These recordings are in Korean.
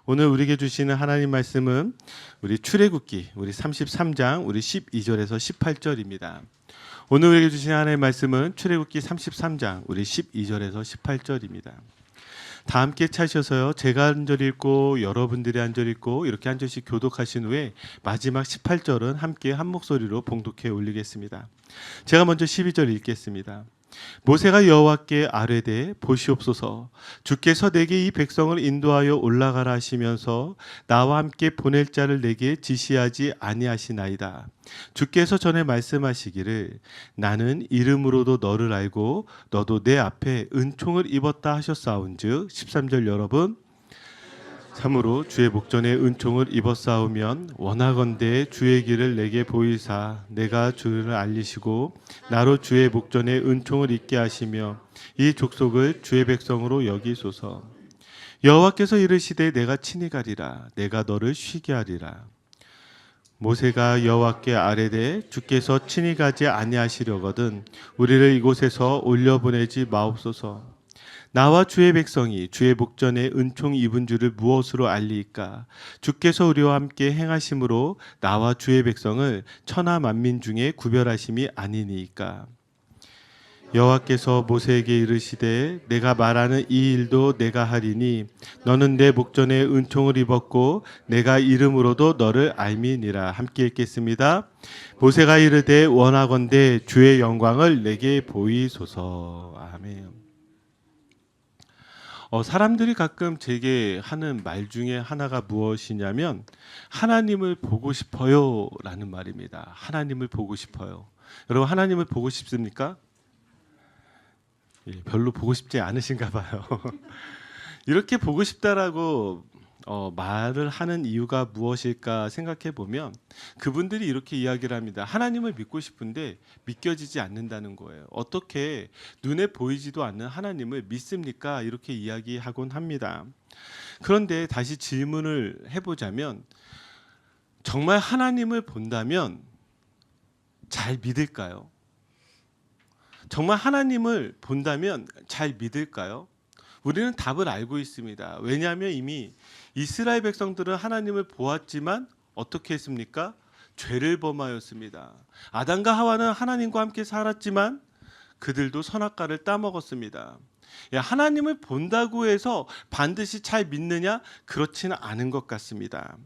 오늘 우리에게 주시는 하나님 말씀은 우리 출애굽기 우리 33장 우리 12절에서 18절입니다. 오늘 우리에게 주시는 하나님 말씀은 출애굽기 33장 우리 12절에서 18절입니다. 다 함께 차셔서요. 제가 한 절 읽고 여러분들이 한 절 읽고 이렇게 한 절씩 교독하신 후에 마지막 18절은 함께 한 목소리로 봉독해 올리겠습니다. 제가 먼저 12절 읽겠습니다. 모세가 여호와께 아뢰되 보시옵소서 주께서 내게 이 백성을 인도하여 올라가라 하시면서 나와 함께 보낼 자를 내게 지시하지 아니하시나이다. 주께서 전에 말씀하시기를 나는 이름으로도 너를 알고 너도 내 앞에 은총을 입었다 하셨사온즉 13절 여러분 참으로 주의 목전에 은총을 입었사오면 원하건대 주의 길을 내게 보이사 내가 주를 알리시고 나로 주의 목전에 은총을 입게 하시며 이 족속을 주의 백성으로 여기소서. 여호와께서 이르시되 내가 친히 가리라 내가 너를 쉬게 하리라. 모세가 여호와께 아뢰되 주께서 친히 가지 아니하시려거든 우리를 이곳에서 올려보내지 마옵소서. 나와 주의 백성이 주의 목전에 은총 입은 줄을 무엇으로 알리이까? 주께서 우리와 함께 행하심으로 나와 주의 백성을 천하 만민 중에 구별하심이 아니니이까. 여호와께서 모세에게 이르시되 내가 말하는 이 일도 내가 하리니 너는 내 목전에 은총을 입었고 내가 이름으로도 너를 알미니라. 함께 읽겠습니다. 모세가 이르되 원하건대 주의 영광을 내게 보이소서. 아멘. 사람들이 가끔 제게 하는 말 중에 하나가 무엇이냐면 하나님을 보고 싶어요 라는 말입니다. 하나님을 보고 싶어요. 여러분 하나님을 보고 싶습니까? 별로 보고 싶지 않으신가 봐요. 이렇게 보고 싶다라고 말을 하는 이유가 무엇일까 생각해 보면 그분들이 이렇게 이야기를 합니다. 하나님을 믿고 싶은데 믿겨지지 않는다는 거예요. 어떻게 눈에 보이지도 않는 하나님을 믿습니까? 이렇게 이야기하곤 합니다. 그런데 다시 질문을 해보자면 정말 하나님을 본다면 잘 믿을까요? 정말 하나님을 본다면 잘 믿을까요? 우리는 답을 알고 있습니다. 왜냐하면 이미 이스라엘 백성들은 하나님을 보았지만 어떻게 했습니까? 죄를 범하였습니다. 아담과 하와는 하나님과 함께 살았지만 그들도 선악과를 따먹었습니다. 하나님을 본다고 해서 반드시 잘 믿느냐? 그렇지는 않은 것 같습니다.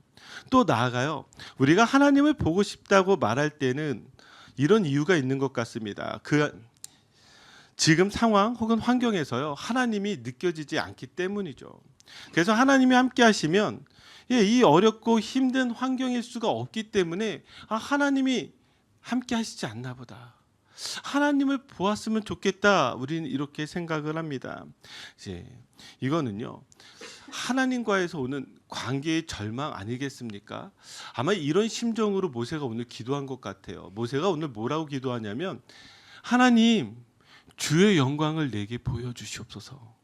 또 나아가요. 우리가 하나님을 보고 싶다고 말할 때는 이런 이유가 있는 것 같습니다. 지금 상황 혹은 환경에서요 하나님이 느껴지지 않기 때문이죠. 그래서 하나님이 함께 하시면 이 어렵고 힘든 환경일 수가 없기 때문에 하나님이 함께 하시지 않나 보다. 하나님을 보았으면 좋겠다. 우리는 이렇게 생각을 합니다. 이거는요 하나님과에서 오는 관계의 절망 아니겠습니까? 아마 이런 심정으로 모세가 오늘 기도한 것 같아요. 모세가 오늘 뭐라고 기도하냐면 하나님 주의 영광을 내게 보여주시옵소서.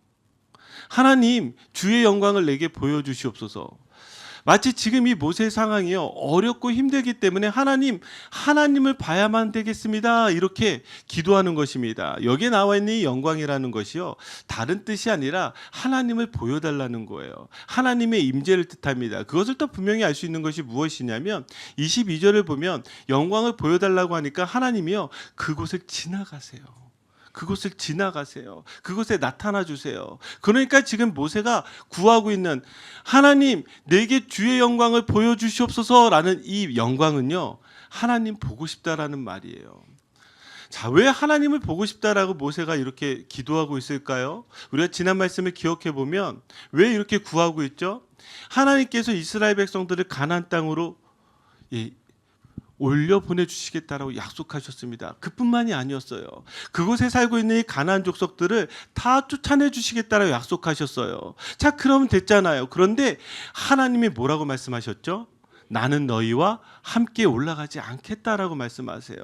하나님 주의 영광을 내게 보여주시옵소서. 마치 지금 이 모세 상황이요 어렵고 힘들기 때문에 하나님을 봐야만 되겠습니다. 이렇게 기도하는 것입니다. 여기에 나와 있는 이 영광이라는 것이요 다른 뜻이 아니라 하나님을 보여달라는 거예요. 하나님의 임재를 뜻합니다. 그것을 또 분명히 알 수 있는 것이 무엇이냐면 22절을 보면 영광을 보여달라고 하니까 하나님이요 그곳을 지나가세요. 그곳에 나타나 주세요. 그러니까 지금 모세가 구하고 있는 하나님 내게 주의 영광을 보여주시옵소서라는 이 영광은요 하나님 보고 싶다라는 말이에요. 자, 왜 하나님을 보고 싶다라고 모세가 이렇게 기도하고 있을까요? 우리가 지난 말씀을 기억해 보면 왜 이렇게 구하고 있죠? 하나님께서 이스라엘 백성들을 가나안 땅으로 올려 보내주시겠다라고 약속하셨습니다. 그뿐만이 아니었어요. 그곳에 살고 있는 이 가나안 족속들을 다 쫓아내 주시겠다라고 약속하셨어요. 자, 그러면 됐잖아요. 그런데 하나님이 뭐라고 말씀하셨죠? 나는 너희와 함께 올라가지 않겠다라고 말씀하세요.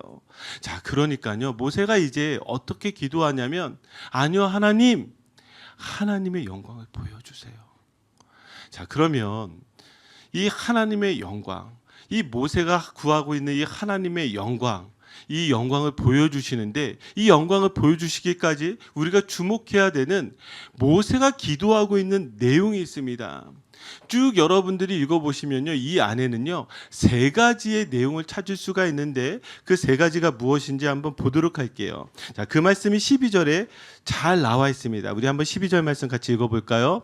자, 그러니까요. 모세가 이제 어떻게 기도하냐면 아니요, 하나님의 영광을 보여주세요. 자, 그러면 이 하나님의 영광, 이 모세가 구하고 있는 이 하나님의 영광, 이 영광을 보여주시는데 이 영광을 보여주시기까지 우리가 주목해야 되는 모세가 기도하고 있는 내용이 있습니다. 쭉 여러분들이 읽어보시면요, 이 안에는요 3가지의 내용을 찾을 수가 있는데 그 3가지가 무엇인지 한번 보도록 할게요. 자, 그 말씀이 12절에 잘 나와 있습니다. 우리 한번 12절 말씀 같이 읽어볼까요?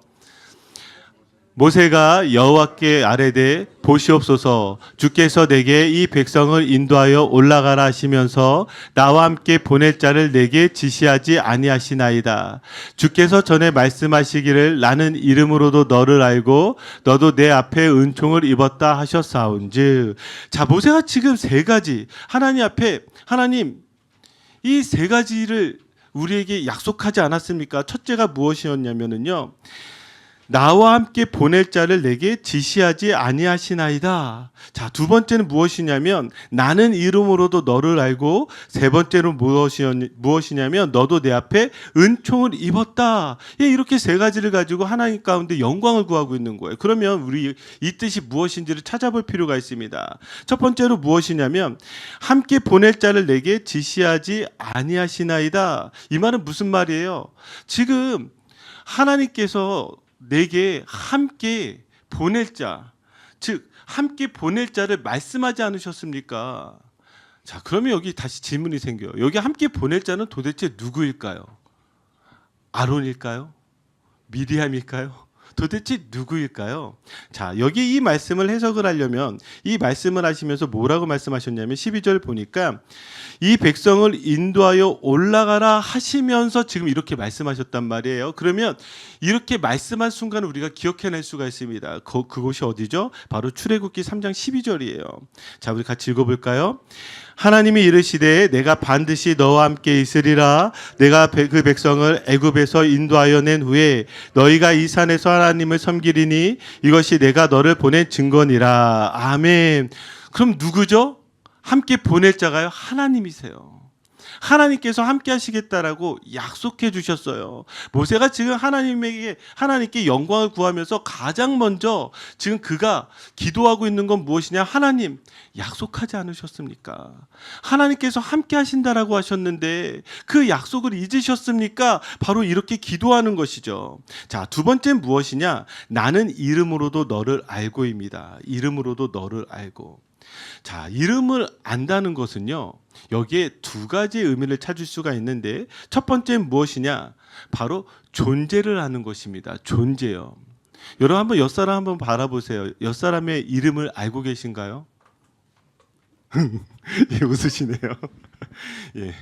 모세가 여호와께 아뢰되 보시옵소서, 주께서 내게 이 백성을 인도하여 올라가라 하시면서 나와 함께 보낼 자를 내게 지시하지 아니하시나이다. 주께서 전에 말씀하시기를 나는 이름으로도 너를 알고 너도 내 앞에 은총을 입었다 하셨사온즉. 자, 모세가 지금 3가지 하나님 앞에, 하나님 이 3가지를 우리에게 약속하지 않았습니까? 첫째가 무엇이었냐면요, 나와 함께 보낼 자를 내게 지시하지 아니하시나이다. 자, 2번째는 무엇이냐면 나는 이름으로도 너를 알고, 3번째는 무엇이냐면 너도 내 앞에 은총을 입었다. 예, 이렇게 3가지를 가지고 하나님 가운데 영광을 구하고 있는 거예요. 그러면 우리 이 뜻이 무엇인지를 찾아볼 필요가 있습니다. 첫 번째로 무엇이냐면 함께 보낼 자를 내게 지시하지 아니하시나이다. 이 말은 무슨 말이에요? 지금 하나님께서 내게 함께 보낼 자, 즉 함께 보낼 자를 말씀하지 않으셨습니까? 자, 그러면 여기 다시 질문이 생겨요. 여기 함께 보낼 자는 도대체 누구일까요? 아론일까요? 미리암일까요? 도대체 누구일까요? 자, 여기 이 말씀을 해석을 하려면 이 말씀을 하시면서 뭐라고 말씀하셨냐면 12절 보니까 이 백성을 인도하여 올라가라 하시면서 지금 이렇게 말씀하셨단 말이에요. 그러면 이렇게 말씀한 순간 우리가 기억해낼 수가 있습니다. 그곳이 어디죠? 바로 출애굽기 3장 12절이에요. 자, 우리 같이 읽어볼까요? 하나님이 이르시되 내가 반드시 너와 함께 있으리라. 내가 그 백성을 애굽에서 인도하여 낸 후에 너희가 이 산에서 하나님을 섬기리니 이것이 내가 너를 보낸 증거니라. 아멘. 그럼 누구죠? 함께 보낼 자가요? 하나님이세요. 하나님께서 함께 하시겠다라고 약속해 주셨어요. 모세가 지금 하나님께 영광을 구하면서 가장 먼저 지금 그가 기도하고 있는 건 무엇이냐? 하나님, 약속하지 않으셨습니까? 하나님께서 함께 하신다라고 하셨는데 그 약속을 잊으셨습니까? 바로 이렇게 기도하는 것이죠. 자, 2번째는 무엇이냐? 나는 이름으로도 너를 알고입니다. 이름으로도 너를 알고. 자, 이름을 안다는 것은요, 여기에 2가지의 의미를 찾을 수가 있는데 첫 번째는 무엇이냐? 바로 존재를 아는 것입니다. 존재요. 여러분 한번 옆사람 한번 바라보세요. 옆사람의 이름을 알고 계신가요? 예, 웃으시네요. 예,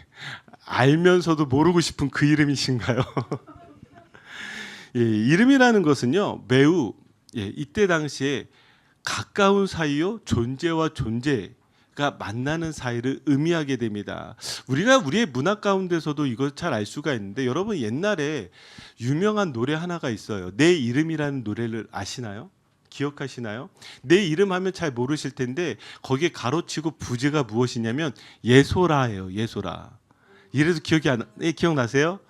알면서도 모르고 싶은 그 이름이신가요? 예, 이름이라는 것은요 매우 이때 당시에 가까운 사이요, 존재와 존재가 만나는 사이를 의미하게 됩니다. 우리가 우리의 문화 가운데서도 이걸 잘 알 수가 있는데, 여러분 옛날에 유명한 노래 하나가 있어요. 내 이름이라는 노래를 아시나요? 기억하시나요? 내 이름 하면 잘 모르실 텐데 거기에 가로치고 부제가 무엇이냐면 예소라예요. 예소라. 이래도 기억나세요?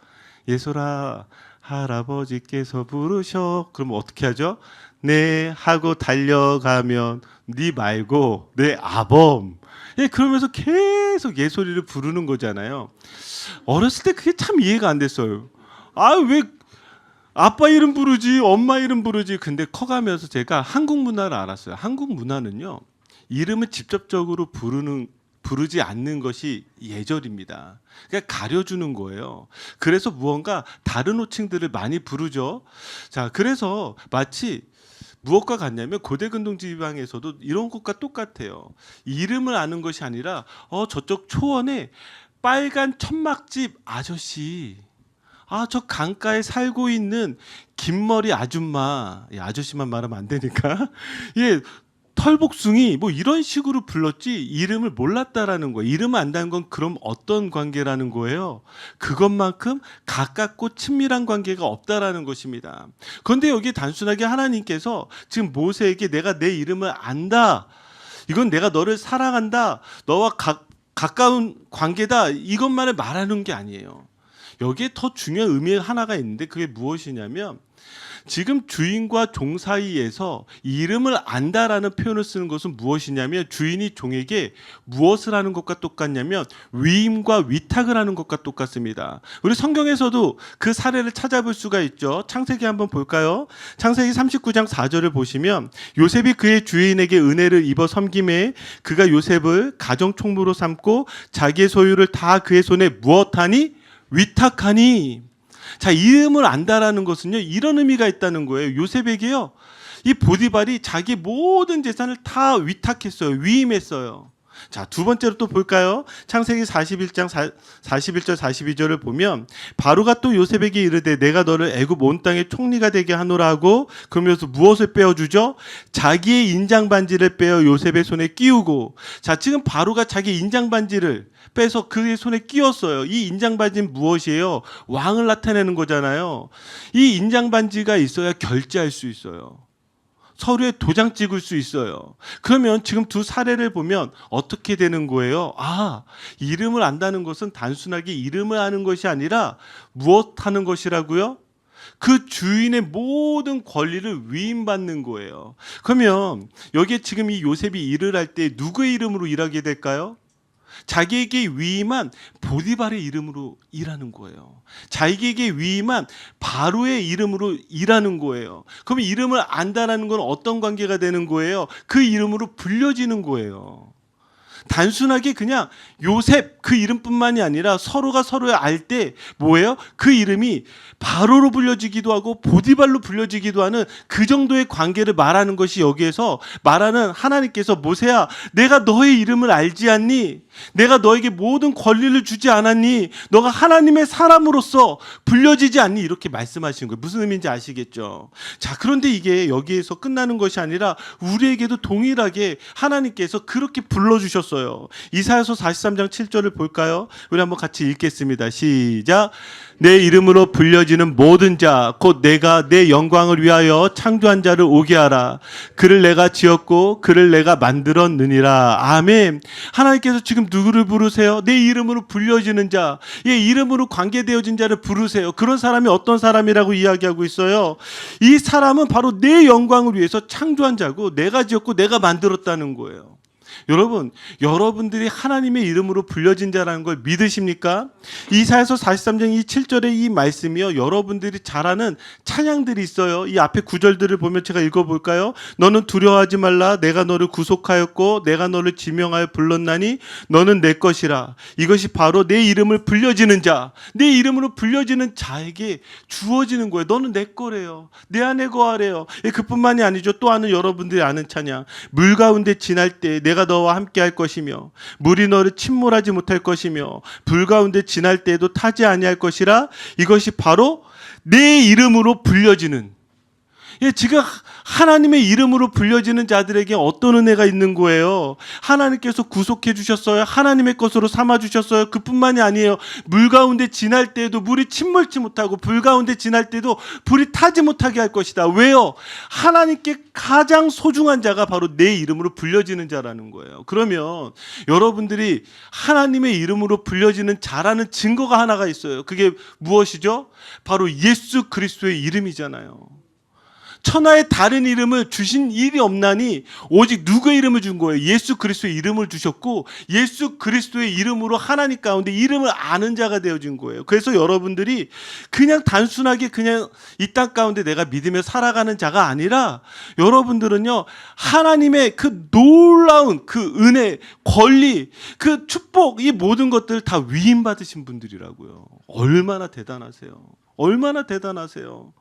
예소라 할아버지께서 부르셔. 그럼 어떻게 하죠? 네 하고 달려가면 네 말고 내 아범. 예, 그러면서 계속 예소리를 부르는 거잖아요. 어렸을 때 그게 참 이해가 안 됐어요. 아, 왜 아빠 이름 부르지, 엄마 이름 부르지. 근데 커가면서 제가 한국 문화를 알았어요. 한국 문화는요, 이름을 직접적으로 부르지 않는 것이 예절입니다. 그러니까 가려주는 거예요. 그래서 무언가 다른 호칭들을 많이 부르죠. 자, 그래서 마치 무엇과 같냐면 고대 근동 지방에서도 이런 것과 똑같아요. 이름을 아는 것이 아니라 저쪽 초원에 빨간 천막집 아저씨, 저 강가에 살고 있는 긴머리 아줌마, 아저씨만 말하면 안 되니까 예, 털복숭이 뭐 이런 식으로 불렀지 이름을 몰랐다라는 거예요. 이름을 안다는 건 그럼 어떤 관계라는 거예요? 그것만큼 가깝고 친밀한 관계가 없다라는 것입니다. 그런데 여기 단순하게 하나님께서 지금 모세에게 내가 내 이름을 안다, 이건 내가 너를 사랑한다, 너와 가까운 관계다, 이것만을 말하는 게 아니에요. 여기에 더 중요한 의미 하나가 있는데 그게 무엇이냐면 지금 주인과 종 사이에서 이름을 안다라는 표현을 쓰는 것은 무엇이냐면 주인이 종에게 무엇을 하는 것과 똑같냐면 위임과 위탁을 하는 것과 똑같습니다. 우리 성경에서도 그 사례를 찾아볼 수가 있죠. 창세기 한번 볼까요? 창세기 39장 4절을 보시면 요셉이 그의 주인에게 은혜를 입어 섬김에 그가 요셉을 가정 총무로 삼고 자기의 소유를 다 그의 손에 무엇하니? 위탁하니. 자, 이름을 안다라는 것은요, 이런 의미가 있다는 거예요. 요셉에게요, 이 보디발이 자기 모든 재산을 다 위탁했어요. 위임했어요. 자, 두 번째로 또 볼까요? 창세기 41장 41절 42절을 보면 바로가 또 요셉에게 이르되 내가 너를 애굽 온 땅의 총리가 되게 하노라 하고 그러면서 무엇을 빼어주죠? 자기의 인장 반지를 빼어 요셉의 손에 끼우고. 자, 지금 바로가 자기 인장 반지를 빼서 그의 손에 끼웠어요. 이 인장 반지는 무엇이에요? 왕을 나타내는 거잖아요. 이 인장 반지가 있어야 결제할 수 있어요. 서류에 도장 찍을 수 있어요. 그러면 지금 두 사례를 보면 어떻게 되는 거예요? 아, 이름을 안다는 것은 단순하게 이름을 아는 것이 아니라 무엇 하는 것이라고요? 그 주인의 모든 권리를 위임받는 거예요. 그러면 여기에 지금 이 요셉이 일을 할 때 누구의 이름으로 일하게 될까요? 자기에게 위임한 보디발의 이름으로 일하는 거예요. 자기에게 위임한 바로의 이름으로 일하는 거예요. 그럼 이름을 안다라는 건 어떤 관계가 되는 거예요? 그 이름으로 불려지는 거예요. 단순하게 그냥 요셉 그 이름뿐만이 아니라 서로가 서로를 알 때 뭐예요? 그 이름이 바로로 불려지기도 하고 보디발로 불려지기도 하는 그 정도의 관계를 말하는 것이 여기에서 말하는 하나님께서 모세야 내가 너의 이름을 알지 않니? 내가 너에게 모든 권리를 주지 않았니? 너가 하나님의 사람으로서 불려지지 않니? 이렇게 말씀하시는 거예요. 무슨 의미인지 아시겠죠? 자, 그런데 이게 여기에서 끝나는 것이 아니라 우리에게도 동일하게 하나님께서 그렇게 불러주셨어요. 이사야서 43장 7절을 볼까요? 우리 한번 같이 읽겠습니다. 시작. 내 이름으로 불려지는 모든 자 곧 내가 내 영광을 위하여 창조한 자를 오게 하라. 그를 내가 지었고 그를 내가 만들었느니라. 아멘. 하나님께서 지금 누구를 부르세요? 내 이름으로 불려지는 자, 예, 이름으로 관계되어진 자를 부르세요. 그런 사람이 어떤 사람이라고 이야기하고 있어요? 이 사람은 바로 내 영광을 위해서 창조한 자고 내가 지었고 내가 만들었다는 거예요. 여러분, 여러분들이 하나님의 이름으로 불려진 자라는 걸 믿으십니까? 이사야서 43장 7절의 이 말씀이요, 여러분들이 잘 아는 찬양들이 있어요. 이 앞에 구절들을 보면 제가 읽어볼까요? 너는 두려워하지 말라. 내가 너를 구속하였고 내가 너를 지명하여 불렀나니 너는 내 것이라. 이것이 바로 내 이름을 불려지는 자, 내 이름으로 불려지는 자에게 주어지는 거예요. 너는 내 거래요. 내 안에 거하래요. 예, 그뿐만이 아니죠. 또 아는 여러분들이 아는 찬양, 물 가운데 지날 때 내가 너와 함께 할 것이며 물이 너를 침몰하지 못할 것이며 불 가운데 지날 때에도 타지 아니할 것이라. 이것이 바로 내 이름으로 불려지는, 예, 지금 하나님의 이름으로 불려지는 자들에게 어떤 은혜가 있는 거예요? 하나님께서 구속해 주셨어요. 하나님의 것으로 삼아 주셨어요. 그뿐만이 아니에요. 물 가운데 지날 때에도 물이 침몰치 못하고 불 가운데 지날 때도 불이 타지 못하게 할 것이다. 왜요? 하나님께 가장 소중한 자가 바로 내 이름으로 불려지는 자라는 거예요. 그러면 여러분들이 하나님의 이름으로 불려지는 자라는 증거가 하나가 있어요. 그게 무엇이죠? 바로 예수 그리스도의 이름이잖아요. 천하에 다른 이름을 주신 일이 없나니 오직 누구의 이름을 준 거예요? 예수 그리스도의 이름을 주셨고 예수 그리스도의 이름으로 하나님 가운데 이름을 아는 자가 되어진 거예요. 그래서 여러분들이 그냥 단순하게 그냥 이 땅 가운데 내가 믿으며 살아가는 자가 아니라 여러분들은요, 하나님의 그 놀라운 그 은혜, 권리, 그 축복, 이 모든 것들 다 위임받으신 분들이라고요. 얼마나 대단하세요. 얼마나 대단하세요.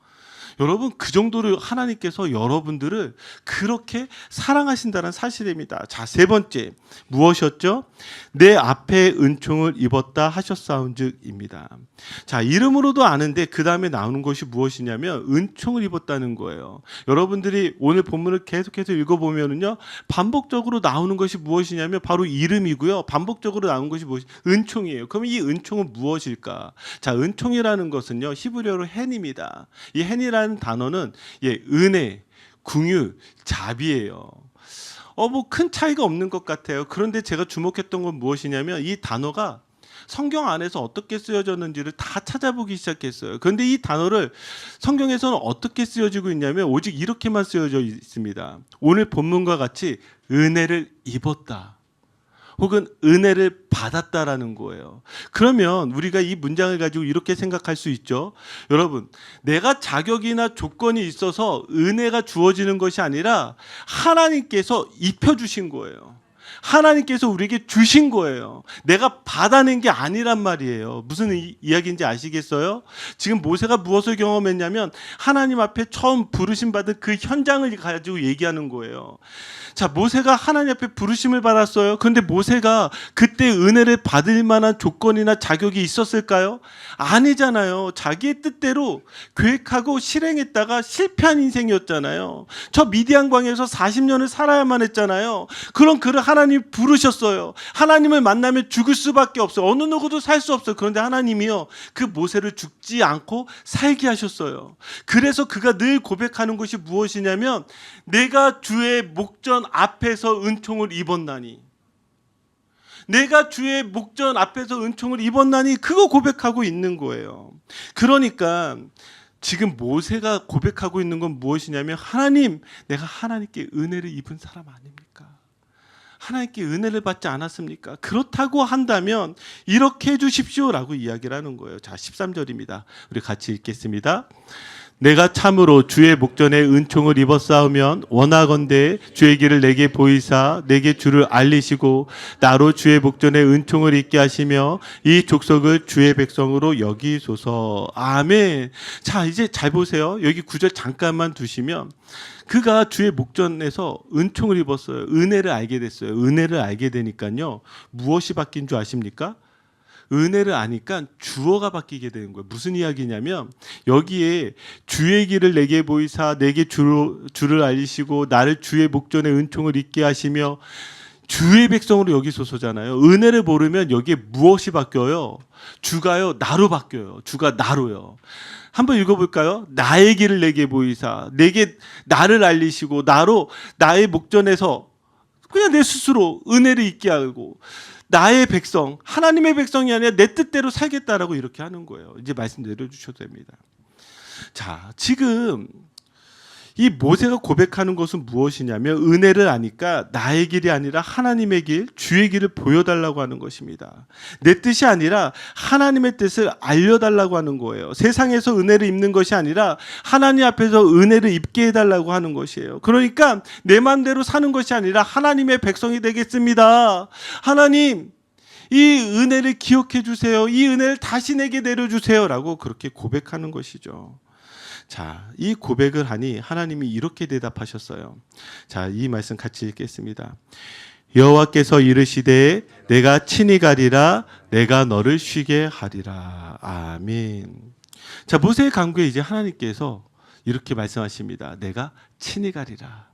여러분, 그 정도로 하나님께서 여러분들을 그렇게 사랑하신다는 사실입니다. 자, 세 번째 무엇이었죠? 내 앞에 은총을 입었다 하셨사온즉입니다. 자, 이름으로도 아는데 그 다음에 나오는 것이 무엇이냐면 은총을 입었다는 거예요. 여러분들이 오늘 본문을 계속해서 읽어보면은요, 반복적으로 나오는 것이 무엇이냐면 바로 이름이고요. 반복적으로 나오는 것이 무엇이? 은총이에요. 그럼 이 은총은 무엇일까? 자, 은총이라는 것은요, 히브리어로 헨입니다. 이 헨이라는 단어는, 예, 은혜, 긍휼, 자비예요. 뭐 큰 차이가 없는 것 같아요. 그런데 제가 주목했던 건 무엇이냐면 이 단어가 성경 안에서 어떻게 쓰여졌는지를 다 찾아보기 시작했어요. 그런데 이 단어를 성경에서는 어떻게 쓰여지고 있냐면 오직 이렇게만 쓰여져 있습니다. 오늘 본문과 같이 은혜를 입었다. 혹은 은혜를 받았다라는 거예요. 그러면 우리가 이 문장을 가지고 이렇게 생각할 수 있죠. 여러분, 내가 자격이나 조건이 있어서 은혜가 주어지는 것이 아니라 하나님께서 입혀주신 거예요. 하나님께서 우리에게 주신 거예요. 내가 받아낸 게 아니란 말이에요. 무슨 이야기인지 아시겠어요? 지금 모세가 무엇을 경험했냐면 하나님 앞에 처음 부르심 받은 그 현장을 가지고 얘기하는 거예요. 자, 모세가 하나님 앞에 부르심을 받았어요. 그런데 모세가 그때 은혜를 받을 만한 조건이나 자격이 있었을까요? 아니잖아요. 자기의 뜻대로 계획하고 실행했다가 실패한 인생이었잖아요. 저 미디안 광야에서 40년을 살아야만 했잖아요. 그럼 그를 하나님이 부르셨어요. 하나님을 만나면 죽을 수밖에 없어요. 어느 누구도 살 수 없어요. 그런데 하나님이요, 그 모세를 죽지 않고 살게 하셨어요. 그래서 그가 늘 고백하는 것이 무엇이냐면 내가 주의 목전 앞에서 은총을 입었나니, 내가 주의 목전 앞에서 은총을 입었나니, 그거 고백하고 있는 거예요. 그러니까 지금 모세가 고백하고 있는 건 무엇이냐면 하나님, 내가 하나님께 은혜를 입은 사람 아닙니까? 하나님께 은혜를 받지 않았습니까? 그렇다고 한다면 이렇게 해주십시오라고 이야기를 하는 거예요. 자, 13절입니다. 우리 같이 읽겠습니다. 내가 참으로 주의 목전에 은총을 입었사오면 원하건대 주의 길을 내게 보이사 내게 주를 알리시고 나로 주의 목전에 은총을 입게 하시며 이 족속을 주의 백성으로 여기소서. 아멘. 자, 이제 잘 보세요. 여기 9절 잠깐만 두시면 그가 주의 목전에서 은총을 입었어요. 은혜를 알게 됐어요. 은혜를 알게 되니까요, 무엇이 바뀐 줄 아십니까? 은혜를 아니까 주어가 바뀌게 되는 거예요. 무슨 이야기냐면 여기에 주의 길을 내게 보이사 내게 주를 알리시고 나를 주의 목전에 은총을 입게 하시며 주의 백성으로 여기소서잖아요. 은혜를 모르면 여기에 무엇이 바뀌어요? 주가요, 나로 바뀌어요. 주가 나로요. 한번 읽어볼까요? 나의 길을 내게 보이사 내게 나를 알리시고 나로 나의 목전에서 그냥 내 스스로 은혜를 입게 하고 나의 백성, 하나님의 백성이 아니라 내 뜻대로 살겠다라고 이렇게 하는 거예요. 이제 말씀 내려주셔도 됩니다. 자, 지금 이 모세가 고백하는 것은 무엇이냐면 은혜를 아니까 나의 길이 아니라 하나님의 길, 주의 길을 보여달라고 하는 것입니다. 내 뜻이 아니라 하나님의 뜻을 알려달라고 하는 거예요. 세상에서 은혜를 입는 것이 아니라 하나님 앞에서 은혜를 입게 해달라고 하는 것이에요. 그러니까 내 마음대로 사는 것이 아니라 하나님의 백성이 되겠습니다. 하나님, 이 은혜를 기억해 주세요. 이 은혜를 다시 내게 내려주세요 라고 그렇게 고백하는 것이죠. 자, 이 고백을 하니 하나님이 이렇게 대답하셨어요. 자, 이 말씀 같이 읽겠습니다. 여호와께서 이르시되 내가 친히 가리라, 내가 너를 쉬게 하리라. 아멘. 자, 모세의 간구에 이제 하나님께서 이렇게 말씀하십니다. 내가 친히 가리라.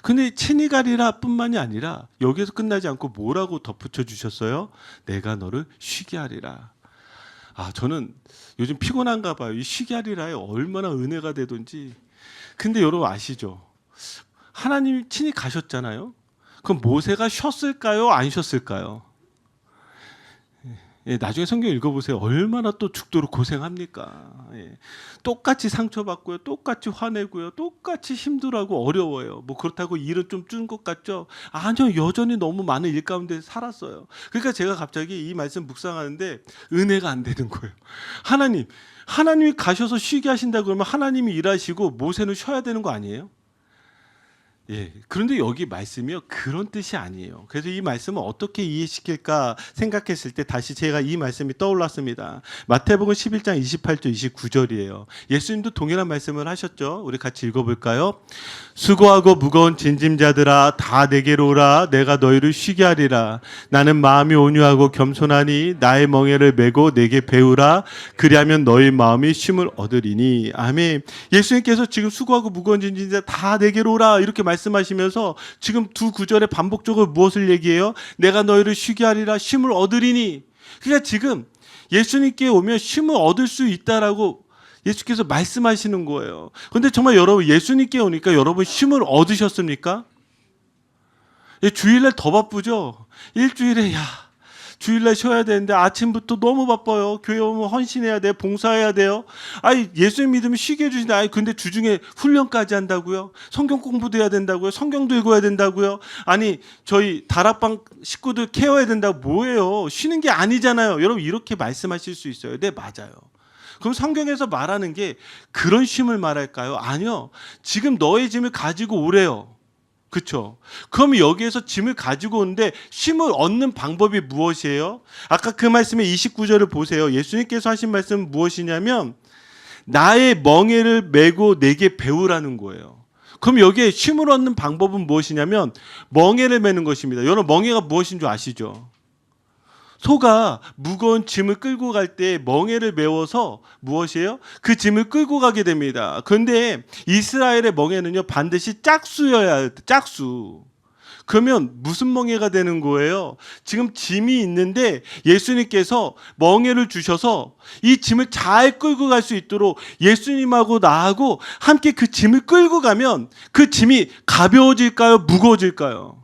근데 친히 가리라 뿐만이 아니라 여기서 끝나지 않고 뭐라고 덧붙여 주셨어요? 내가 너를 쉬게 하리라. 아, 저는 요즘 피곤한가 봐요. 이 쉬게 하리라에 얼마나 은혜가 되든지. 근데 여러분 아시죠? 하나님이 친히 가셨잖아요. 그럼 모세가 쉬었을까요? 안 쉬었을까요? 예, 나중에 성경 읽어보세요. 얼마나 또 죽도록 고생합니까? 예, 똑같이 상처받고요, 똑같이 화내고요, 똑같이 힘들어하고 어려워요. 뭐 그렇다고 일은 좀 준 것 같죠? 아니요, 여전히 너무 많은 일 가운데 살았어요. 그러니까 제가 갑자기 이 말씀 묵상하는데 은혜가 안 되는 거예요. 하나님이 가셔서 쉬게 하신다 그러면 하나님이 일하시고 모세는 쉬어야 되는 거 아니에요? 예, 그런데 여기 말씀이요, 그런 뜻이 아니에요. 그래서 이 말씀을 어떻게 이해시킬까 생각했을 때 다시 제가 이 말씀이 떠올랐습니다. 마태복음 11장 28절 29절이에요. 예수님도 동일한 말씀을 하셨죠. 우리 같이 읽어볼까요? 수고하고 무거운 짐짐자들아 다 내게로 오라. 내가 너희를 쉬게 하리라. 나는 마음이 온유하고 겸손하니 나의 멍에를 메고 내게 배우라. 그리하면 너희 마음이 쉼을 얻으리니. 아멘. 예수님께서 지금 수고하고 무거운 짐짐자 다 내게로 오라 이렇게 말씀하시면서 지금 두 구절에 반복적으로 무엇을 얘기해요? 내가 너희를 쉬게 하리라, 쉼을 얻으리니. 그러니까 지금 예수님께 오면 쉼을 얻을 수 있다라고 예수께서 말씀하시는 거예요. 그런데 정말 여러분 예수님께 오니까 여러분 쉼을 얻으셨습니까? 주일날 더 바쁘죠? 일주일에 주일날 쉬어야 되는데 아침부터 너무 바빠요. 교회 오면 헌신해야 돼, 봉사해야 돼요. 아니 예수님 믿으면 쉬게 해주시는데, 아니 근데 주중에 훈련까지 한다고요? 성경 공부도 해야 된다고요? 성경도 읽어야 된다고요? 아니 저희 다락방 식구들 케어해야 된다고. 뭐예요? 쉬는 게 아니잖아요. 여러분 이렇게 말씀하실 수 있어요. 네, 맞아요. 그럼 성경에서 말하는 게 그런 쉼을 말할까요? 아니요. 지금 너의 짐을 가지고 오래요. 그렇죠? 그럼 여기에서 짐을 가지고 오는데 쉼을 얻는 방법이 무엇이에요? 아까 그 말씀의 29절을 보세요. 예수님께서 하신 말씀은 무엇이냐면 나의 멍에를 메고 내게 배우라는 거예요. 그럼 여기에 쉼을 얻는 방법은 무엇이냐면 멍에를 메는 것입니다. 여러분 멍에가 무엇인 줄 아시죠? 소가 무거운 짐을 끌고 갈 때 멍에를 메워서 무엇이에요? 그 짐을 끌고 가게 됩니다. 그런데 이스라엘의 멍에는요 반드시 짝수여야 해요. 짝수. 그러면 무슨 멍에가 되는 거예요? 지금 짐이 있는데 예수님께서 멍에를 주셔서 이 짐을 잘 끌고 갈 수 있도록 예수님하고 나하고 함께 그 짐을 끌고 가면 그 짐이 가벼워질까요? 무거워질까요?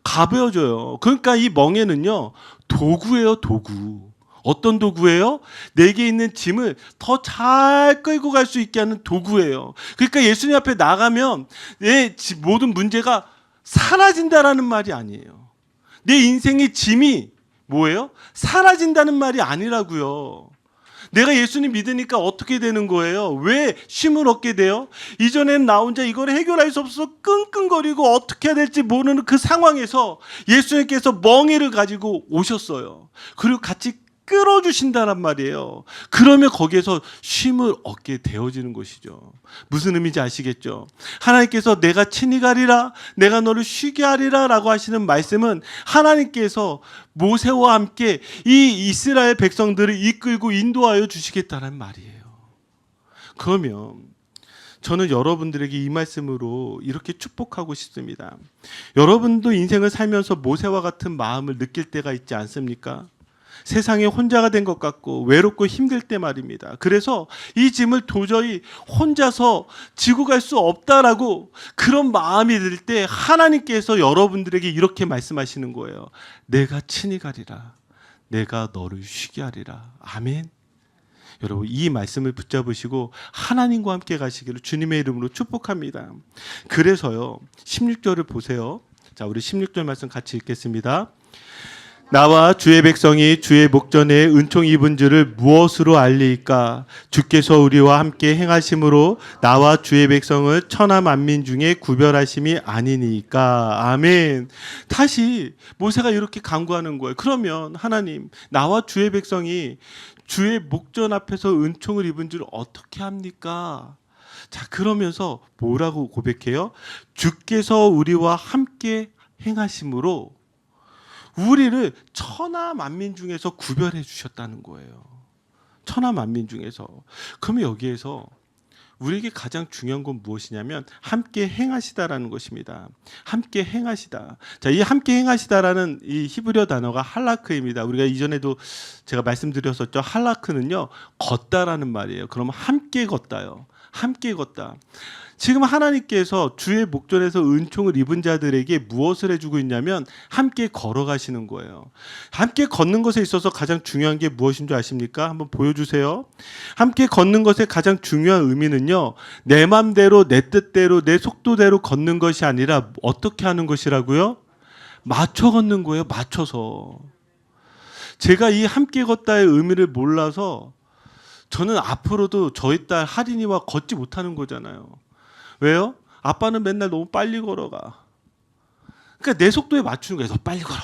가벼워져요. 그러니까 이 멍에는요 도구예요, 도구. 어떤 도구예요? 내게 있는 짐을 더 잘 끌고 갈 수 있게 하는 도구예요. 그러니까 예수님 앞에 나가면 내 모든 문제가 사라진다라는 말이 아니에요. 내 인생의 짐이 뭐예요? 사라진다는 말이 아니라고요. 내가 예수님 믿으니까 어떻게 되는 거예요? 왜 쉼을 얻게 돼요? 이전엔 나 혼자 이걸 해결할 수 없어서 끙끙거리고 어떻게 해야 될지 모르는 그 상황에서 예수님께서 멍에를 가지고 오셨어요. 그리고 같이 끌어주신다란 말이에요. 그러면 거기에서 쉼을 얻게 되어지는 것이죠. 무슨 의미인지 아시겠죠? 하나님께서 내가 친히 가리라, 내가 너를 쉬게 하리라 라고 하시는 말씀은 하나님께서 모세와 함께 이 이스라엘 백성들을 이끌고 인도하여 주시겠다는 말이에요. 그러면 저는 여러분들에게 이 말씀으로 이렇게 축복하고 싶습니다. 여러분도 인생을 살면서 모세와 같은 마음을 느낄 때가 있지 않습니까? 세상에 혼자가 된 것 같고 외롭고 힘들 때 말입니다. 그래서 이 짐을 도저히 혼자서 지고 갈 수 없다라고 그런 마음이 들 때 하나님께서 여러분들에게 이렇게 말씀하시는 거예요. 내가 친히 가리라. 내가 너를 쉬게 하리라. 아멘. 여러분 이 말씀을 붙잡으시고 하나님과 함께 가시기를 주님의 이름으로 축복합니다. 그래서요 16절을 보세요. 자, 우리 16절 말씀 같이 읽겠습니다. 나와 주의 백성이 주의 목전에 은총 입은 줄을 무엇으로 알리이까? 주께서 우리와 함께 행하심으로 나와 주의 백성을 천하 만민 중에 구별하심이 아니니까. 아멘. 다시 모세가 이렇게 간구하는 거예요. 그러면 하나님, 나와 주의 백성이 주의 목전 앞에서 은총을 입은 줄 어떻게 합니까? 자, 그러면서 뭐라고 고백해요? 주께서 우리와 함께 행하심으로 우리를 천하 만민 중에서 구별해 주셨다는 거예요. 천하 만민 중에서. 그러면 여기에서 우리에게 가장 중요한 건 무엇이냐면 함께 행하시다라는 것입니다. 함께 행하시다. 자, 이 함께 행하시다라는 이 히브리어 단어가 할라크입니다. 우리가 이전에도 제가 말씀드렸었죠. 할라크는요 걷다라는 말이에요. 그러면 함께 걷다요. 함께 걷다. 지금 하나님께서 주의 목전에서 은총을 입은 자들에게 무엇을 해주고 있냐면 함께 걸어가시는 거예요. 함께 걷는 것에 있어서 가장 중요한 게 무엇인 줄 아십니까? 한번 보여주세요. 함께 걷는 것의 가장 중요한 의미는요, 내 맘대로 내 뜻대로 내 속도대로 걷는 것이 아니라 어떻게 하는 것이라고요? 맞춰 걷는 거예요. 맞춰서. 제가 이 함께 걷다의 의미를 몰라서 저는 앞으로도 저희 딸 하린이와 걷지 못하는 거잖아요. 왜요? 아빠는 맨날 너무 빨리 걸어가. 그러니까 내 속도에 맞추는 거야. 더 빨리 걸어.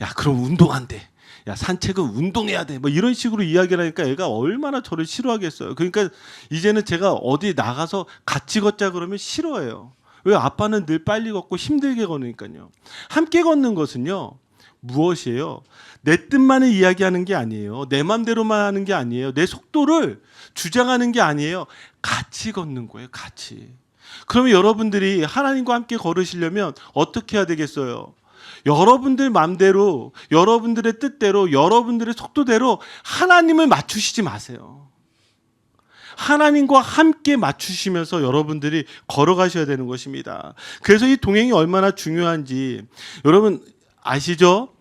야, 그럼 운동 안 돼. 야, 산책은 운동해야 돼. 뭐 이런 식으로 이야기를 하니까 애가 얼마나 저를 싫어하겠어요. 그러니까 이제는 제가 어디 나가서 같이 걷자 그러면 싫어해요. 왜? 아빠는 늘 빨리 걷고 힘들게 걸으니까요. 함께 걷는 것은요. 무엇이에요? 내 뜻만을 이야기하는 게 아니에요. 내 맘대로만 하는 게 아니에요. 내 속도를 주장하는 게 아니에요. 같이 걷는 거예요. 같이. 그러면 여러분들이 하나님과 함께 걸으시려면 어떻게 해야 되겠어요? 여러분들 맘대로, 여러분들의 뜻대로, 여러분들의 속도대로 하나님을 맞추시지 마세요. 하나님과 함께 맞추시면서 여러분들이 걸어가셔야 되는 것입니다. 그래서 이 동행이 얼마나 중요한지 여러분 아시죠?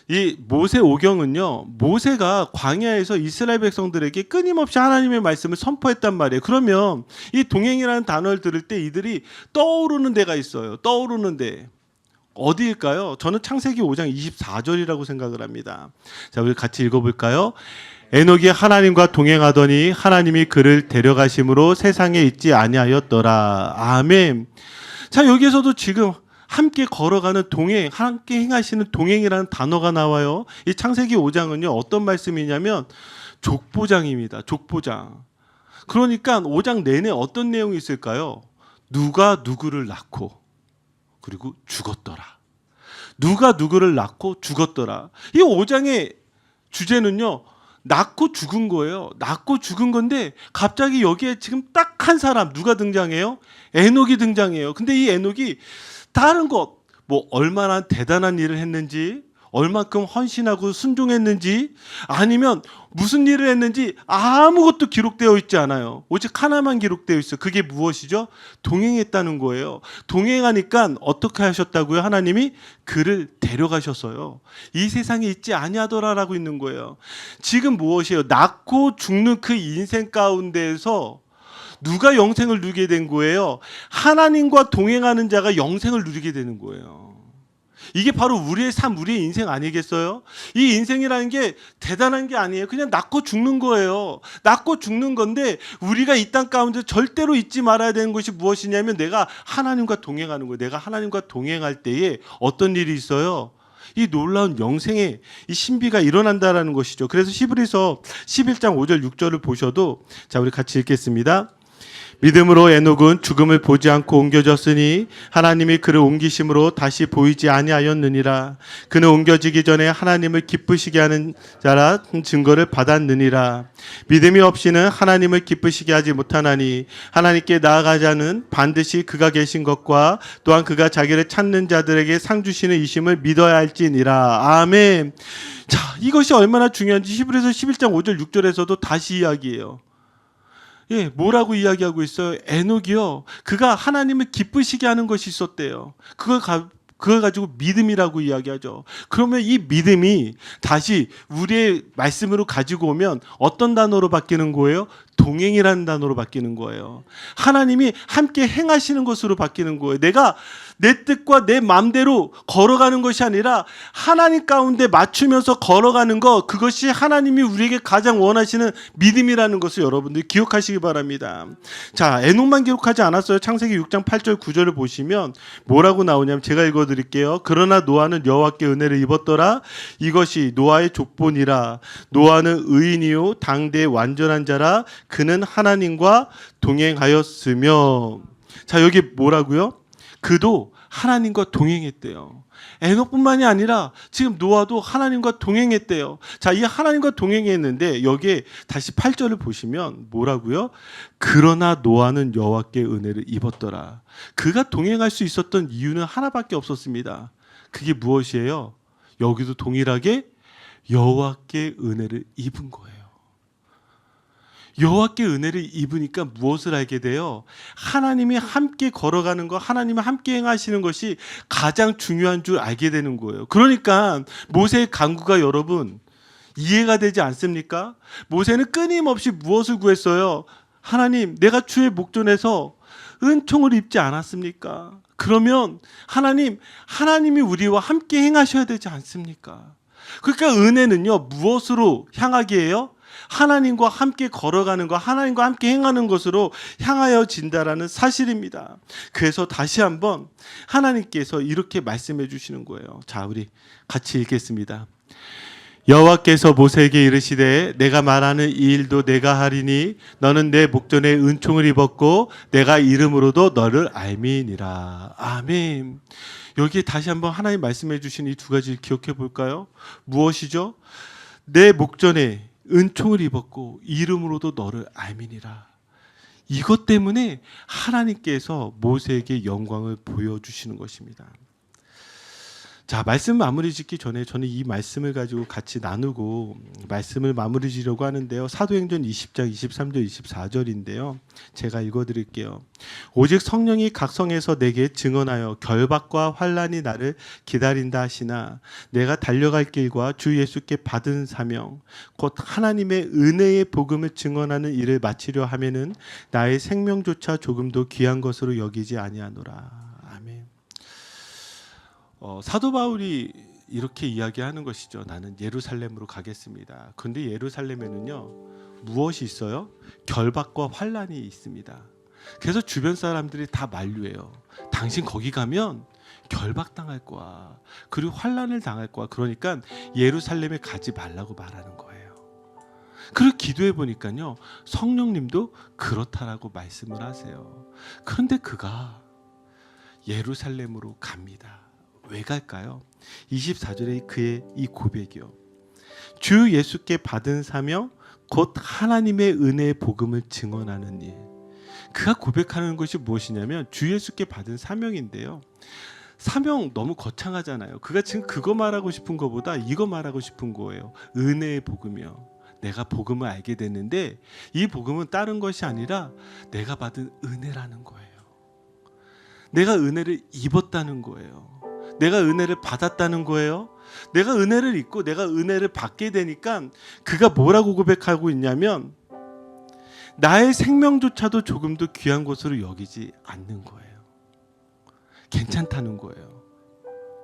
이 모세 오경은요, 모세가 광야에서 이스라엘 백성들에게 끊임없이 하나님의 말씀을 선포했단 말이에요. 그러면 이 동행이라는 단어를 들을 때 이들이 떠오르는 데가 있어요. 떠오르는 데. 어디일까요? 저는 창세기 5장 24절이라고 생각을 합니다. 자, 우리 같이 읽어볼까요? 에녹이 하나님과 동행하더니 하나님이 그를 데려가심으로 세상에 있지 아니하였더라. 아멘. 자, 여기에서도 지금 함께 걸어가는 동행, 함께 행하시는 동행이라는 단어가 나와요. 이 창세기 5장은요, 어떤 말씀이냐면 족보장입니다. 족보장. 그러니까 5장 내내 어떤 내용이 있을까요? 누가 누구를 낳고 그리고 죽었더라. 누가 누구를 낳고 죽었더라. 이 5장의 주제는요, 낳고 죽은 거예요. 낳고 죽은 건데 갑자기 여기에 지금 딱 한 사람 누가 등장해요? 에녹이 등장해요. 근데 이 에녹이 다른 것, 뭐 얼마나 대단한 일을 했는지, 얼만큼 헌신하고 순종했는지, 아니면 무슨 일을 했는지 아무것도 기록되어 있지 않아요. 오직 하나만 기록되어 있어요. 그게 무엇이죠? 동행했다는 거예요. 동행하니까 어떻게 하셨다고요? 하나님이 그를 데려가셨어요. 이 세상에 있지 아니하더라라고 있는 거예요. 지금 무엇이에요? 낳고 죽는 그 인생 가운데에서 누가 영생을 누리게 된 거예요? 하나님과 동행하는 자가 영생을 누리게 되는 거예요. 이게 바로 우리의 삶, 우리의 인생 아니겠어요? 이 인생이라는 게 대단한 게 아니에요. 그냥 낳고 죽는 거예요. 낳고 죽는 건데 우리가 이 땅 가운데 절대로 잊지 말아야 되는 것이 무엇이냐면 내가 하나님과 동행하는 거예요. 내가 하나님과 동행할 때에 어떤 일이 있어요? 이 놀라운 영생의 이 신비가 일어난다라는 것이죠. 그래서 히브리서 11장 5절 6절을 보셔도, 자, 우리 같이 읽겠습니다. 믿음으로 에녹은 죽음을 보지 않고 옮겨졌으니 하나님이 그를 옮기심으로 다시 보이지 아니하였느니라. 그는 옮겨지기 전에 하나님을 기쁘시게 하는 자라 증거를 받았느니라. 믿음이 없이는 하나님을 기쁘시게 하지 못하나니 하나님께 나아가자는 반드시 그가 계신 것과 또한 그가 자기를 찾는 자들에게 상 주시는 이심을 믿어야 할지니라. 아멘. 자, 이것이 얼마나 중요한지 히브리서 11장 5절 6절에서도 다시 이야기해요. 예, 뭐라고 이야기하고 있어요? 에녹이요, 그가 하나님을 기쁘시게 하는 것이 있었대요. 그걸 가지고 믿음이라고 이야기하죠. 그러면 이 믿음이 다시 우리의 말씀으로 가지고 오면 어떤 단어로 바뀌는 거예요? 동행이라는 단어로 바뀌는 거예요. 하나님이 함께 행하시는 것으로 바뀌는 거예요. 내가 내 뜻과 내 마음대로 걸어가는 것이 아니라 하나님 가운데 맞추면서 걸어가는 것, 그것이 하나님이 우리에게 가장 원하시는 믿음이라는 것을 여러분들이 기억하시기 바랍니다. 자, 에녹만 기록하지 않았어요. 창세기 6장 8절 9절을 보시면 뭐라고 나오냐면, 제가 읽어드릴게요. 그러나 노아는 여호와께 은혜를 입었더라. 이것이 노아의 족본이라. 노아는 의인이요 당대의 완전한 자라. 그는 하나님과 동행하였으며. 자, 여기 뭐라고요? 그도 하나님과 동행했대요. 에녹뿐만이 아니라 지금 노아도 하나님과 동행했대요. 자, 이 하나님과 동행했는데 여기에 다시 8절을 보시면 뭐라고요? 그러나 노아는 여호와께 은혜를 입었더라. 그가 동행할 수 있었던 이유는 하나밖에 없었습니다. 그게 무엇이에요? 여기도 동일하게 여호와께 은혜를 입은 거예요. 여호와께 은혜를 입으니까 무엇을 알게 돼요? 하나님이 함께 걸어가는 것, 하나님이 함께 행하시는 것이 가장 중요한 줄 알게 되는 거예요. 그러니까 모세의 간구가 여러분 이해가 되지 않습니까? 모세는 끊임없이 무엇을 구했어요? 하나님, 내가 주의 목전에서 은총을 입지 않았습니까? 그러면 하나님이 우리와 함께 행하셔야 되지 않습니까? 그러니까 은혜는요, 무엇으로 향하게 해요? 하나님과 함께 걸어가는 것, 하나님과 함께 행하는 것으로 향하여 진다라는 사실입니다. 그래서 다시 한번 하나님께서 이렇게 말씀해 주시는 거예요. 자, 우리 같이 읽겠습니다. 여호와께서 모세에게 이르시되 내가 말하는 이 일도 내가 하리니 너는 내 목전에 은총을 입었고 내가 이름으로도 너를 알미니라. 아멘. 여기에 다시 한번 하나님 말씀해 주신 이 두 가지를 기억해 볼까요? 무엇이죠? 내 목전에 은총을 입었고 이름으로도 너를 알미니라. 이것 때문에 하나님께서 모세에게 영광을 보여주시는 것입니다. 자, 말씀 마무리 짓기 전에 저는 이 말씀을 가지고 같이 나누고 말씀을 마무리 지려고 하는데요. 사도행전 20장 23절 24절인데요. 제가 읽어드릴게요. 오직 성령이 각성해서 내게 증언하여 결박과 환난이 나를 기다린다 하시나 내가 달려갈 길과 주 예수께 받은 사명 곧 하나님의 은혜의 복음을 증언하는 일을 마치려 하면은 나의 생명조차 조금도 귀한 것으로 여기지 아니하노라. 아멘. 사도 바울이 이렇게 이야기하는 것이죠. 나는 예루살렘으로 가겠습니다. 그런데 예루살렘에는요 무엇이 있어요? 결박과 환난이 있습니다. 그래서 주변 사람들이 다 만류해요. 당신 거기 가면 결박당할 거야. 그리고 환난을 당할 거야. 그러니까 예루살렘에 가지 말라고 말하는 거예요. 그리고 기도해 보니까요 성령님도 그렇다라고 말씀을 하세요. 그런데 그가 예루살렘으로 갑니다. 왜 갈까요? 24절에 그의 이 고백이요. 주 예수께 받은 사명 곧 하나님의 은혜의 복음을 증언하는 일. 그가 고백하는 것이 무엇이냐면 주 예수께 받은 사명인데요. 사명 너무 거창하잖아요. 그가 지금 그거 말하고 싶은 것보다 이거 말하고 싶은 거예요. 은혜의 복음이요. 내가 복음을 알게 됐는데 이 복음은 다른 것이 아니라 내가 받은 은혜라는 거예요. 내가 은혜를 입었다는 거예요. 내가 은혜를 받았다는 거예요. 내가 은혜를 입고 내가 은혜를 받게 되니까 그가 뭐라고 고백하고 있냐면 나의 생명조차도 조금도 귀한 것으로 여기지 않는 거예요. 괜찮다는 거예요.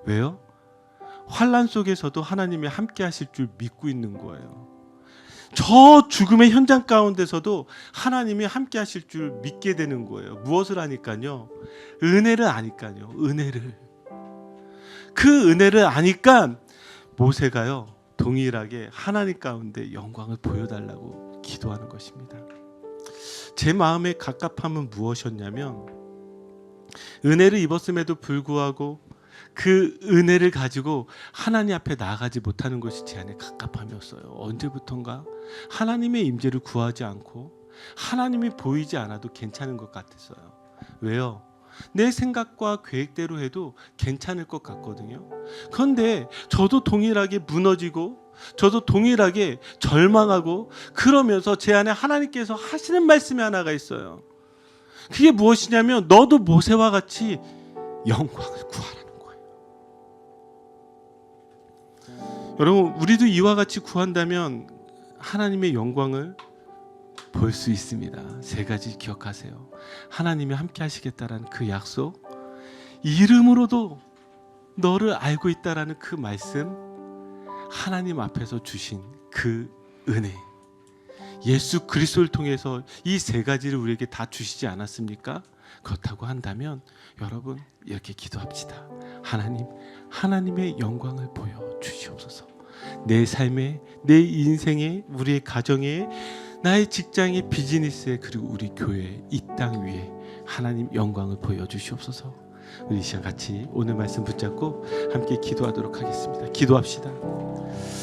왜요? 환난 속에서도 하나님이 함께 하실 줄 믿고 있는 거예요. 저 죽음의 현장 가운데서도 하나님이 함께 하실 줄 믿게 되는 거예요. 무엇을 아니까요? 은혜를 아니까요. 은혜를. 그 은혜를 아니까 모세가요 동일하게 하나님 가운데 영광을 보여달라고 기도하는 것입니다. 제 마음의 갑갑함은 무엇이었냐면 은혜를 입었음에도 불구하고 그 은혜를 가지고 하나님 앞에 나아가지 못하는 것이 제 안의 갑갑함이었어요. 언제부턴가 하나님의 임재를 구하지 않고 하나님이 보이지 않아도 괜찮은 것 같았어요. 왜요? 내 생각과 계획대로 해도 괜찮을 것 같거든요. 그런데 저도 동일하게 무너지고 저도 동일하게 절망하고 그러면서 제 안에 하나님께서 하시는 말씀이 하나가 있어요. 그게 무엇이냐면 너도 모세와 같이 영광을 구하라는 거예요. 여러분 우리도 이와 같이 구한다면 하나님의 영광을 볼 수 있습니다. 세 가지 기억하세요. 하나님이 함께 하시겠다라는 그 약속, 이름으로도 너를 알고 있다라는 그 말씀, 하나님 앞에서 주신 그 은혜, 예수 그리스도를 통해서 이 세 가지를 우리에게 다 주시지 않았습니까? 그렇다고 한다면 여러분 이렇게 기도합시다. 하나님, 하나님의 영광을 보여 주시옵소서. 내 삶에, 내 인생에, 우리의 가정에, 나의 직장에, 비즈니스에, 그리고 우리 교회에, 이 땅 위에 하나님 영광을 보여주시옵소서. 우리 이 시간 같이 오늘 말씀 붙잡고 함께 기도하도록 하겠습니다. 기도합시다.